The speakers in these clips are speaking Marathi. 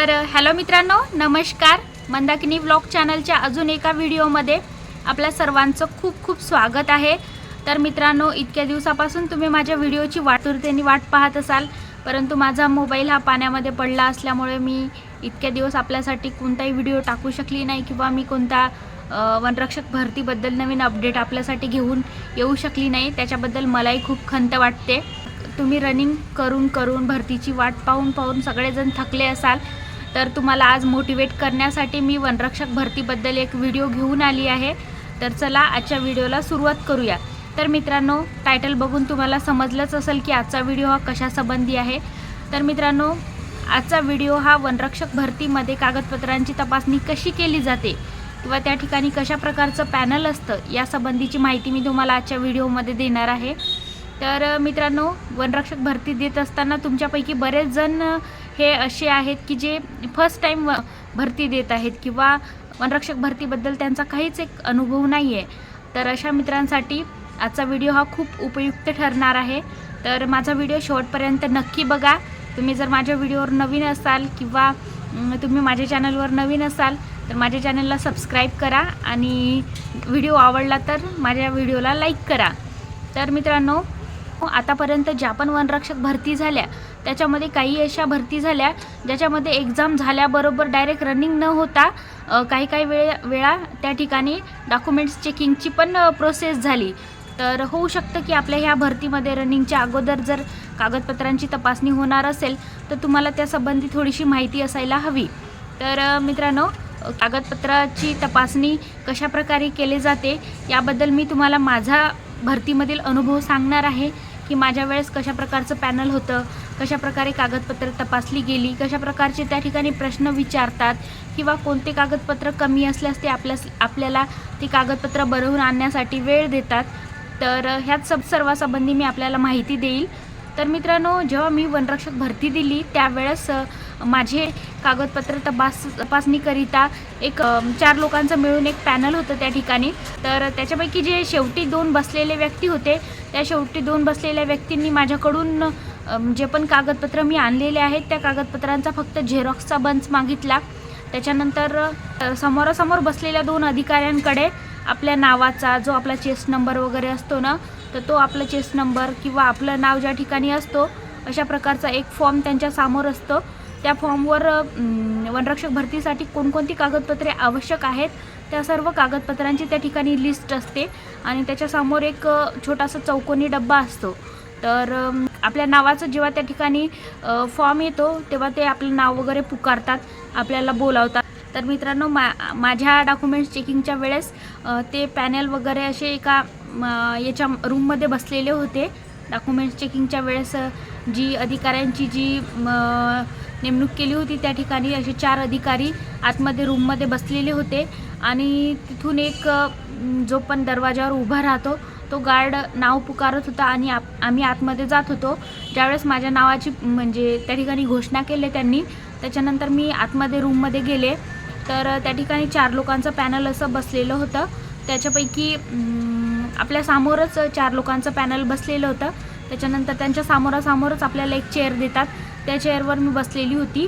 तर हॅलो मित्रांनो, नमस्कार. मंदाकिनी व्लॉग चॅनलच्या अजून एका व्हिडिओमध्ये आपल्या सर्वांचं खूप खूप स्वागत आहे. तर मित्रांनो, इतक्या दिवसापासून तुम्ही माझ्या व्हिडिओची आतुरतेने वाट पाहत असाल, परंतु माझा मोबाईल हा पाण्यामध्ये पडला असल्यामुळे मी इतक्या दिवस आपल्यासाठी कोणताही व्हिडिओ टाकू शकली नाही किंवा मी कोणता वनरक्षक भरतीबद्दल नवीन अपडेट आपल्यासाठी घेऊन येऊ शकली नाही. त्याच्याबद्दल मलाही खूप खंत वाटते. तुम्ही रनिंग करून करून भरतीची वाट पाहून पाहून सगळेजण थकले असाल, तर तुम्हाला आज मोटिवेट करण्यासाठी मी वनरक्षक भरतीबद्दल एक व्हिडिओ घेऊन आली आहे. तर चला आजच्या व्हिडिओला सुरुवात करूया. तर मित्रांनो, टायटल बघून तुम्हाला समजलंच असेल की आजचा व्हिडिओ हा कशासंबंधी आहे. तर मित्रांनो, आजचा व्हिडिओ हा वनरक्षक भरतीमध्ये कागदपत्रांची तपासणी कशी केली जाते किंवा त्या ठिकाणी कशा प्रकारचं पॅनल असतं यासंबंधीची माहिती मी तुम्हाला आजच्या व्हिडिओमध्ये देणार आहे. तर मित्रांनो, वनरक्षक भरती देत असताना तुमच्यापैकी बरेच जण हे असे आहेत की जे फर्स्ट टाईम भरती देत आहेत किंवा वनरक्षक भरतीबद्दल त्यांचा काहीच एक अनुभव नाही आहे. तर अशा मित्रांसाठी आजचा व्हिडिओ हा खूप उपयुक्त ठरणार आहे. तर माझा व्हिडिओ शेवटपर्यंत नक्की बघा. तुम्ही जर माझ्या व्हिडिओवर नवीन असाल किंवा तुम्ही माझ्या चॅनलवर नवीन असाल तर माझ्या चॅनलला सबस्क्राईब करा आणि व्हिडिओ आवडला तर माझ्या व्हिडिओला लाईक करा. तर मित्रांनो, आतापर्यंत ज्या पण वनरक्षक भरती झाल्या त्याच्यामध्ये काही अशा भरती झाल्या ज्याच्यामध्ये एक्झाम झाल्याबरोबर डायरेक्ट रनिंग न होता काही वेळा त्या ठिकाणी डॉक्युमेंट्स चेकिंगची पण प्रोसेस झाली. तर होऊ शकतं की आपल्या ह्या भरतीमध्ये रनिंगच्या अगोदर जर कागदपत्रांची तपासणी होणार असेल तर तुम्हाला त्यासंबंधी थोडीशी माहिती असायला हवी. तर मित्रांनो, कागदपत्राची तपासणी कशाप्रकारे केली जाते याबद्दल मी तुम्हाला माझा भरतीमधील अनुभव सांगणार आहे की माझ्या वेळेस कशा प्रकारचं पॅनल होतं, कशाप्रकारे कागदपत्र तपासली गेली, कशा प्रकारचे त्या ठिकाणी प्रश्न विचारतात किंवा कोणते कागदपत्र कमी असल्यास ते आपल्याला ती कागदपत्र बनवून आणण्यासाठी वेळ देतात. तर ह्याच सर्वांसंबंधी मी आपल्याला माहिती देईल. तर मित्रांनो, जेव्हा मी वनरक्षक भरती दिली त्यावेळेस माझे कागदपत्र तपासणीकरिता एक 4 लोकांचं मिळून एक पॅनल होतं त्या ठिकाणी. तर त्याच्यापैकी जे शेवटी 2 बसलेले व्यक्ती होते, त्या शेवटी 2 बसलेल्या व्यक्तींनी माझ्याकडून जे पण कागदपत्र मी आणलेले आहेत त्या कागदपत्रांचा फक्त झेरॉक्सचा बंच मागितला. त्याच्यानंतर समोरासमोर बसलेल्या 2 अधिकाऱ्यांकडे आपल्या नावाचा जो आपला चेस्ट नंबर वगैरे असतो ना, तर तो आपला चेस्ट नंबर किंवा आपलं नाव ज्या ठिकाणी असतो अशा प्रकारचा एक फॉर्म त्यांच्या समोर असतो. त्या फॉर्मवर वनरक्षक भरतीसाठी कोणकोणती कागदपत्रे आवश्यक आहेत त्या सर्व कागदपत्रांची त्या ठिकाणी लिस्ट असते आणि त्याच्यासमोर एक छोटासा चौकोनी डब्बा असतो. तर आपल्या नावाचं जेव्हा त्या ठिकाणी फॉर्म येतो तेव्हा ते आपलं नाव वगैरे पुकारतात, आपल्याला बोलावतात. तर मित्रांनो, माझ्या डॉक्युमेंट्स चेकिंगच्या वेळेस ते पॅनल वगैरे असे एका याच्या रूममध्ये बसलेले होते. डॉक्युमेंट्स चेकिंगच्या वेळेस जी अधिकाऱ्यांची जी नेमणूक केली होती त्या ठिकाणी असे 4 अधिकारी आतमध्ये रूममध्ये बसलेले होते आणि तिथून एक जो पण दरवाजावर उभा राहतो तो गार्ड नाव पुकारत होता आणि आम्ही आतमध्ये जात होतो. ज्यावेळेस माझ्या नावाची म्हणजे त्या ठिकाणी घोषणा केली त्यांनी, त्याच्यानंतर मी आतमध्ये रूममध्ये गेले. तर त्या ठिकाणी 4 लोकांचं पॅनल असं बसलेलं होतं. त्याच्यापैकी आपल्या समोरच 4 लोकांचं पॅनल बसलेलं होतं. त्याच्यानंतर त्यांच्या समोरासमोरच आपल्याला एक चेअर देतात. त्या चेअरवर मी बसलेली होती.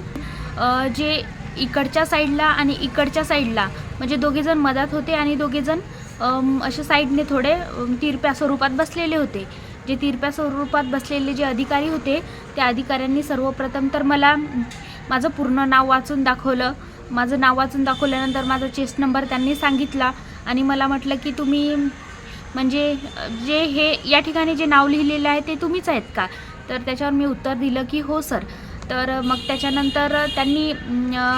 जे इकडच्या साईडला आणि इकडच्या साईडला म्हणजे दोघेजण मधात होते आणि दोघेजण अशा साईडने थोडे तिरप्या स्वरूपात बसलेले होते. जे तिरप्या स्वरूपात बसलेले जे अधिकारी होते त्या अधिकाऱ्यांनी सर्वप्रथम तर मला माझं पूर्ण नाव वाचून दाखवलं. माझं नाव वाचून दाखवल्यानंतर माझा चेस्ट नंबर त्यांनी सांगितला आणि मला म्हटलं की तुम्ही म्हणजे जे हे या ठिकाणी जे नाव लिहिलेलं आहे ते तुम्हीच आहेत का? तर त्याच्यावर मी उत्तर दिलं की हो सर. तर मग त्याच्यानंतर त्यांनी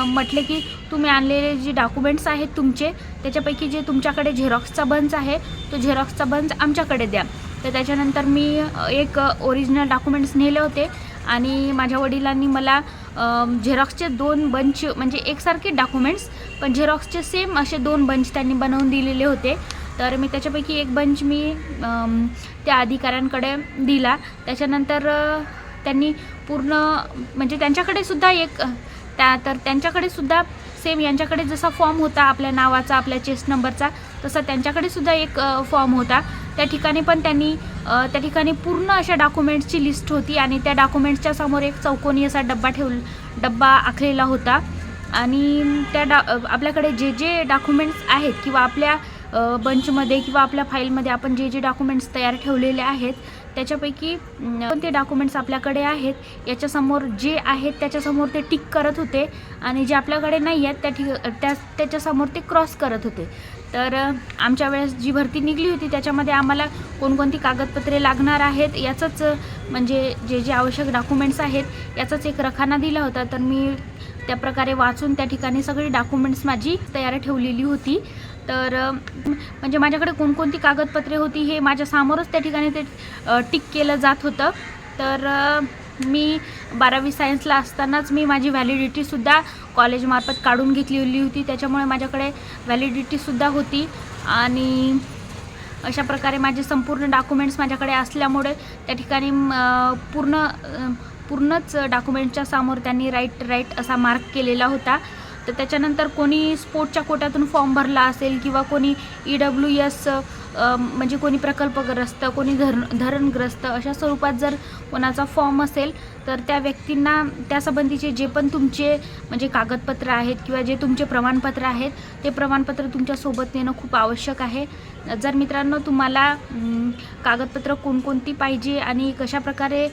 म्हटले की तुम्ही आणलेले जे डॉक्युमेंट्स आहेत तुमचे त्याच्यापैकी जे तुमच्याकडे झेरॉक्सचा बंच आहे तो झेरॉक्सचा बंच आमच्याकडे द्या. तर त्याच्यानंतर मी एक ओरिजिनल डॉक्युमेंट्स नेले होते आणि माझ्या वडिलांनी मला झेरॉक्सचे 2 बंच म्हणजे एकसारखे डॉक्युमेंट्स पण झेरॉक्सचे सेम असे 2 बंच त्यांनी बनवून दिलेले होते. तर मी त्याच्यापैकी एक बंच मी त्या अधिकाऱ्यांकडे दिला. त्याच्यानंतर त्यांनी पूर्ण म्हणजे त्यांच्याकडे सुद्धा एक तर त्यांच्याकडे सुद्धा सेम यांच्याकडे जसा फॉर्म होता आपल्या नावाचा आपल्या चेस्ट नंबरचा तसा त्यांच्याकडे सुद्धा एक फॉर्म होता. त्या ठिकाणी पण त्यांनी त्या ठिकाणी पूर्ण अशा डॉक्युमेंट्सची लिस्ट होती आणि त्या डॉक्युमेंट्सच्या समोर एक चौकोनी असा डब्बा आखलेला होता आणि आपल्याकडे जे जे डॉक्युमेंट्स आहेत किंवा आपल्या बंचमध्ये किंवा आपल्या फाईलमध्ये आपण जे जे डॉक्युमेंट्स तयार ठेवलेले आहेत त्याच्यापैकी कोणते डॉक्युमेंट्स आपल्याकडे आहेत याच्यासमोर जे आहेत त्याच्यासमोर ते टिक करत होते आणि जे आपल्याकडे नाही आहेत त्याच्यासमोर ते क्रॉस करत होते. तर आमच्या वेळेस जी भरती निघली होती त्याच्यामध्ये आम्हाला कोणकोणती कागदपत्रे लागणार आहेत याचंच म्हणजे जे जे आवश्यक डॉक्युमेंट्स आहेत याचाच एक रखाना दिला होता. तर मी त्याप्रकारे वाचून त्या ठिकाणी सगळी डॉक्युमेंट्स माझी तयार ठेवलेली होती. तर म्हणजे माझ्याकडे कोणकोणती कागदपत्रे होती हे माझ्या समोरच त्या ठिकाणी ते टिक केलं जात होतं. तर मी 12वी सायन्सला असतानाच मी माझी व्हॅलिडिटीसुद्धा कॉलेजमार्फत काढून घेतलेली होती. त्याच्यामुळे माझ्याकडे व्हॅलिडिटीसुद्धा होती आणि अशा प्रकारे माझे संपूर्ण डॉक्युमेंट्स माझ्याकडे असल्यामुळे त्या ठिकाणी पूर्णच डॉक्युमेंटच्या समोर त्यांनी राईट असा मार्क केलेला होता. तर त्याच्यानंतर कोणी स्पोर्टच्या कोट्यातून फॉर्म भरला असेल किंवा कोणी EWS म्हणजे कोणी प्रकल्पग्रस्त कोणी धरणग्रस्त अशा स्वरूपात जर कोणाचा फॉर्म असेल तर त्या व्यक्तींना त्यासंबंधीचे जे पण तुमचे म्हणजे कागदपत्र आहेत किंवा जे तुमचे प्रमाणपत्र आहेत ते प्रमाणपत्र तुमच्यासोबत नेणं खूप आवश्यक आहे. जर मित्रांनो तुम्हाला कागदपत्र कोणकोणती पाहिजे आणि कशाप्रकारे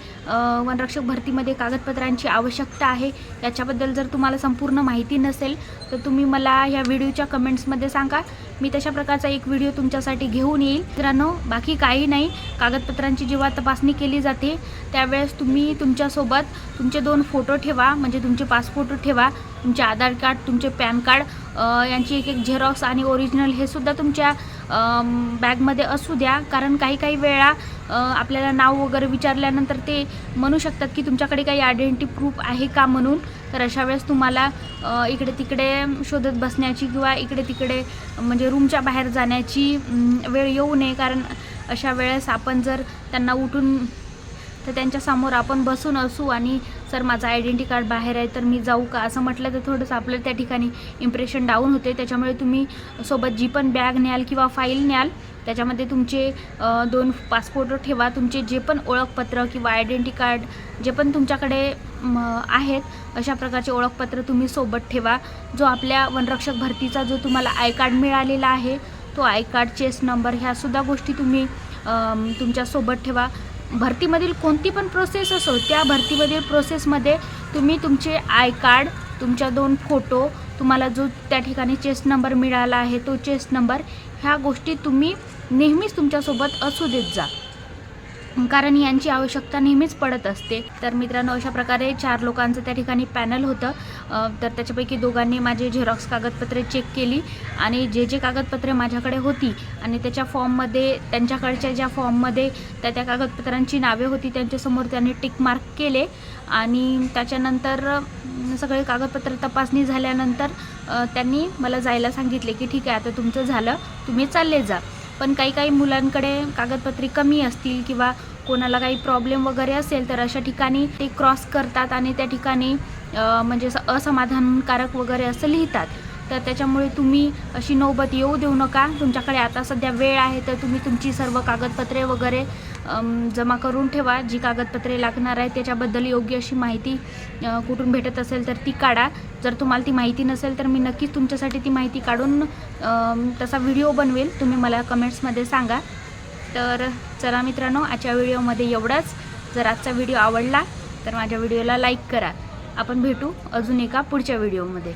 वनरक्षक भरतीमध्ये कागदपत्रांची आवश्यकता आहे याच्याबद्दल जर तुम्हाला संपूर्ण माहिती नसेल तर तुम्ही मला ह्या व्हिडिओच्या कमेंट्समध्ये सांगा. मी तशा प्रकारचा एक व्हिडिओ तुमच्यासाठी घेऊन येईल. मित्रांनो बाकी काही नाही, कागदपत्रांची जेव्हा तपासणी केली जाते त्यावेळेस तुम्ही तुमच्यासोबत तुमचे 2 फोटो ठेवा, म्हणजे तुमचे 5 फोटो ठेवा, तुमचे आधार कार्ड तुमचे पॅन कार्ड यांची एक झेरॉक्स आणि ओरिजिनल हे सुद्धा तुमच्या बॅगमध्ये असू द्या. कारण काही वेळा आपल्याला नाव वगैरे विचारल्यानंतर ते म्हणू शकतात की तुमच्याकडे काही आयडेंटिटी प्रूफ आहे का म्हणून. तर अशा वेळेस तुम्हाला इकडे तिकडे शोधत बसण्याची किंवा इकडे तिकडे म्हणजे रूमच्या बाहेर जाण्याची वेळ येऊ नये. कारण अशा वेळेस आपण जर त्यांना उठून तर त्यांच्यासमोर आपण बसून असू आणि सर माझं आयडेंटिटी कार्ड बाहेर आहे तर मी जाऊ का असं म्हटलं तर थोडंसं आपलं त्या ठिकाणी इम्प्रेशन डाऊन होते. त्याच्यामुळे तुम्ही सोबत जी पण बॅग न्याल किंवा फाईल न्याल त्याच्यामध्ये तुमचे 2 पासपोर्ट ठेवा, तुमचे जे पण ओळखपत्र किंवा आयडेंटिटी कार्ड जे पण तुमच्याकडे आहेत अशा प्रकारचे ओळखपत्र तुम्ही सोबत ठेवा. जो आपल्या वनरक्षक भरतीचा जो तुम्हाला आय कार्ड मिळालेला आहे तो आय कार्ड, चेस्ट नंबर ह्यासुद्धा गोष्टी तुम्ही तुमच्यासोबत ठेवा. भरतीमधील कोणती पण प्रोसेस असो त्या भरतीमधील प्रोसेसमध्ये तुम्ही तुमचे आय कार्ड, तुमच्या 2 फोटो, तुम्हाला जो त्या ठिकाणी चेस्ट नंबर मिळाला आहे तो चेस्ट नंबर ह्या गोष्टी तुम्ही नेहमीच तुमच्यासोबत असू देत जा, कारण यांची आवश्यकता नेहमीच पडत असते. तर मित्रांनो अशा प्रकारे 4 लोकांचं त्या ठिकाणी पॅनल होतं. तर त्याच्यापैकी दोघांनी माझे झेरॉक्स कागदपत्रे चेक केली आणि जे जे कागदपत्रे माझ्याकडे होती आणि त्याच्या फॉर्ममध्ये त्यांच्याकडच्या ज्या फॉर्ममध्ये त्या कागदपत्रांची नावे होती त्यांच्यासमोर त्यांनी टिक मार्क केले आणि त्याच्यानंतर सगळे कागदपत्र तपासणी झाल्यानंतर त्यांनी मला जायला सांगितले की ठीक आहे आता तुमचं झालं, तुम्ही चालले जा. पण काही मुलांकडे कागदपत्रे कमी असतील किंवा कोणाला काही प्रॉब्लेम वगैरे असेल तर अशा ठिकाणी ते क्रॉस करतात आणि त्या ठिकाणी म्हणजे असमाधानकारक वगैरे असं लिहितात. तर त्याच्यामुळे तुम्ही अशी नौबत येऊ देऊ नका. तुमच्याकडे आता सध्या वेळ आहे तर तुम्ही तुमची सर्व कागदपत्रे वगैरे जमा करून ठेवा. जी कागदपत्रे लागणार आहेत त्याच्याबद्दल योग्य अशी माहिती कुठून भेटत असेल तर ती काढा. जर तुम्हाला ती माहिती नसेल तर मी नक्कीच तुमच्यासाठी ती माहिती काढून तसा व्हिडिओ बनवेल, तुम्ही मला कमेंट्समध्ये सांगा. तर चला मित्रांनो आजच्या व्हिडिओमध्ये एवढंच. जर आजचा व्हिडिओ आवडला तर माझ्या व्हिडिओला लाईक करा. आपण भेटू अजून एका पुढच्या व्हिडिओमध्ये.